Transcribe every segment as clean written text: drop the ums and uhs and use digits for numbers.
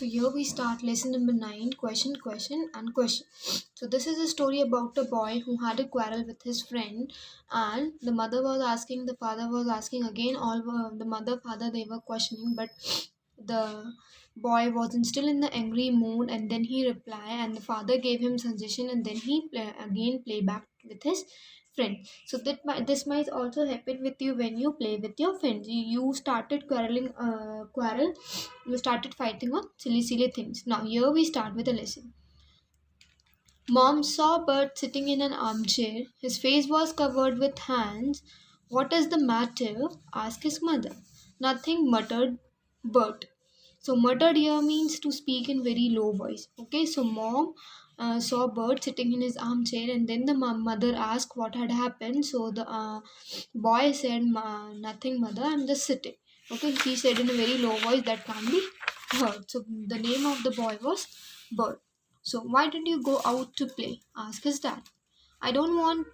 So here we start lesson number 9, question, and question. So this is a story about a boy who had a quarrel with his friend, and the mother was asking, the father was asking again. The mother, father, they were questioning, but the boy wasn't still in the angry mood, and then he replied, and the father gave him suggestion, and then he again play back with his friend. So this might also happen with you when you play with your friends. You started quarrel, you started fighting on silly things. Now here we start with a lesson. Mom saw Bert sitting in an armchair. His face was covered with hands. What is the matter? Asked his mother. Nothing, muttered Bert. So muttered here means to speak in very low voice. Okay, so mom saw Bert sitting in his armchair, and then the mother asked what had happened. So the boy said, "Nothing, mother. I'm just sitting." Okay, he said in a very low voice that can't be heard. So the name of the boy was Bert. So why did you go out to play? Asked his dad. I don't want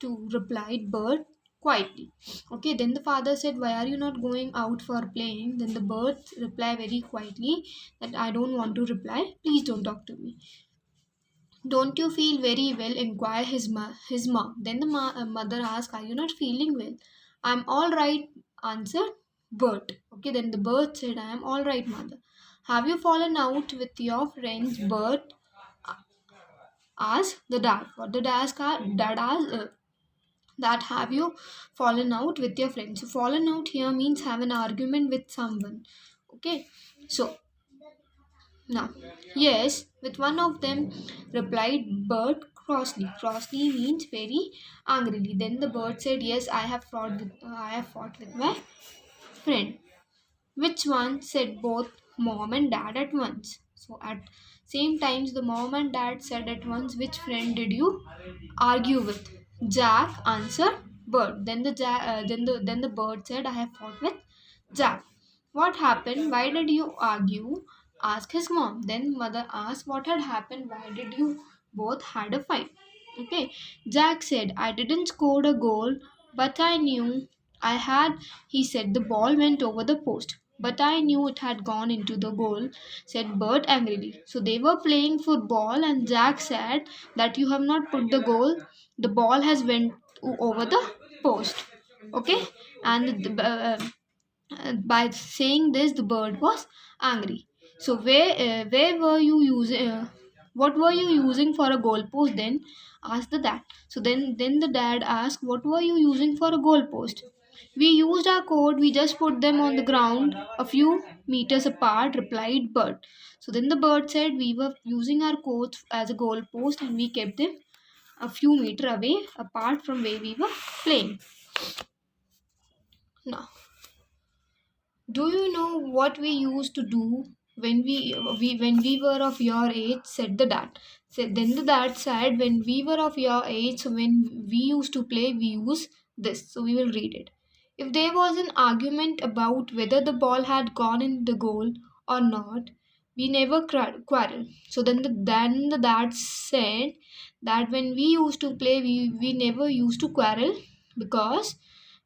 to, replied Bert quietly. Okay, then the father said, why are you not going out for playing? Then the bird replied very quietly that I don't want to reply. Please don't talk to me. Don't you feel very well? Inquired his mom. Then the mother asked, are you not feeling well? I'm all right, answered Bert. Okay, then the bird said, I am all right, mother. Have you fallen out with your friends, Bert? Asked the dad. What did dad ask? That have you fallen out with your friends? So fallen out here means have an argument with someone. Okay, so now yes, with one of them, replied Bert crossly. Crossly means very angrily. Then the bird said, yes, I have fought with my friend. Which one? Said both mom and dad at once. So at same times the mom and dad said at once, which friend did you argue with? Jack answered Bird. Then the bird said, I have fought with Jack. What happened? Why did you argue? Asked his mom. Then mother asked what had happened. Why did you both had a fight? Okay. Jack said, I didn't score a goal, but I knew I had. He said the ball went over the post. But I knew it had gone into the goal, said Bert angrily. So they were playing football, and Jack said that you have not put the goal. The ball has went over the post. Okay, and by saying this, the bird was angry. So where were you using? What were you using for a goalpost then? Asked the dad. So then the dad asked, what were you using for a goalpost? We used our code. We just put them on the ground a few meters apart. Replied bird. So then the bird said we were using our codes as a goalpost and we kept them a few meter away apart from where we were playing. Now, do you know what we used to do when we were of your age? Said the dad. Then the dad said, when we were of your age, so when we used to play, we use this. So we will read it. If there was an argument about whether the ball had gone in the goal or not, we never quarrel. So then the dad said that when we used to play, we never used to quarrel because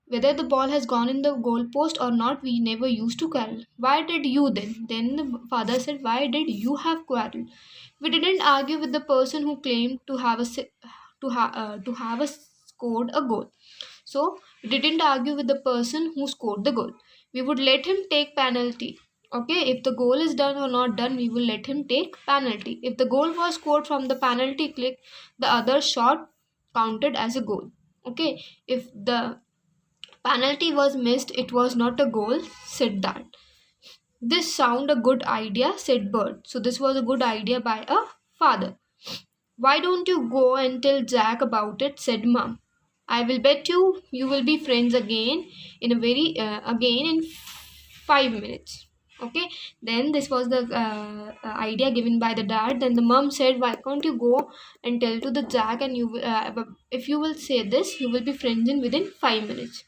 whether the ball has gone in the goalpost or not, we never used to quarrel. Why did you then? Then the father said, why did you have quarrel? We didn't argue with the person who claimed to have scored a goal. So we didn't argue with the person who scored the goal. We would let him take penalty. Okay, if the goal is done or not done, we will let him take penalty. If the goal was scored from the penalty kick, the other shot counted as a goal. Okay, if the penalty was missed, it was not a goal, said Dad. This sound a good idea, said Bert. So this was a good idea by a father. Why don't you go and tell Jack about it, said Mum. I will bet you will be friends again in 5 minutes. Okay, then this was the idea given by the dad. Then the mom said, why can't you go and tell to the Jack, and if you will say this, you will be friends in within 5 minutes.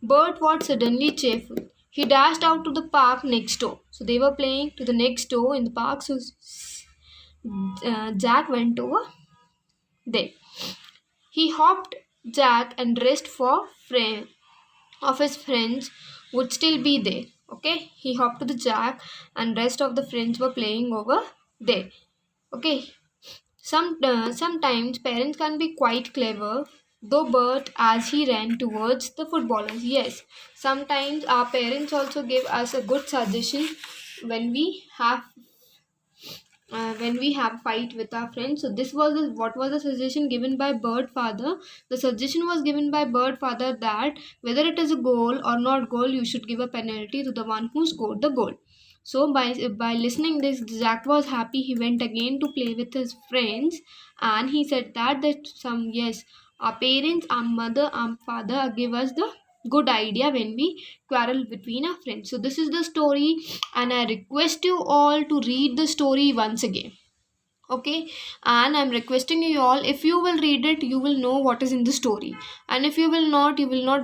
Bert was suddenly cheerful. He dashed out to the park next door. So they were playing to the next door in the park. So Jack went over there. He hopped Jack and rest for friend of his friends would still be there. Okay, he hopped to the jack, and rest of the friends were playing over there. Okay, sometimes parents can be quite clever, though Bert as he ran towards the footballers. Yes, sometimes our parents also give us a good suggestion when we have fight with our friends. So this was what was the suggestion given by Bird father. The suggestion was given by Bird father that whether it is a goal or not goal, you should give a penalty to the one who scored the goal. So by listening this, Jack was happy. He went again to play with his friends, and he said that some, yes, our parents, our mother, our father give us the good idea when we quarrel between our friends. So this is the story, and I request you all to read the story once again. Okay, and I'm requesting you all, if you will read it, you will know what is in the story, and if you will not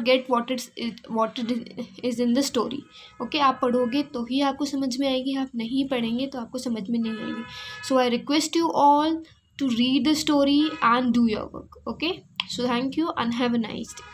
get what it is in the story. Okay, आप पढ़ोगे तो ही आपको समझ में आएगी, आप नहीं पढ़ेंगे तो आपको समझ में नहीं आएगी. So I request you all to read the story and do your work. Okay, so thank you and have a nice day.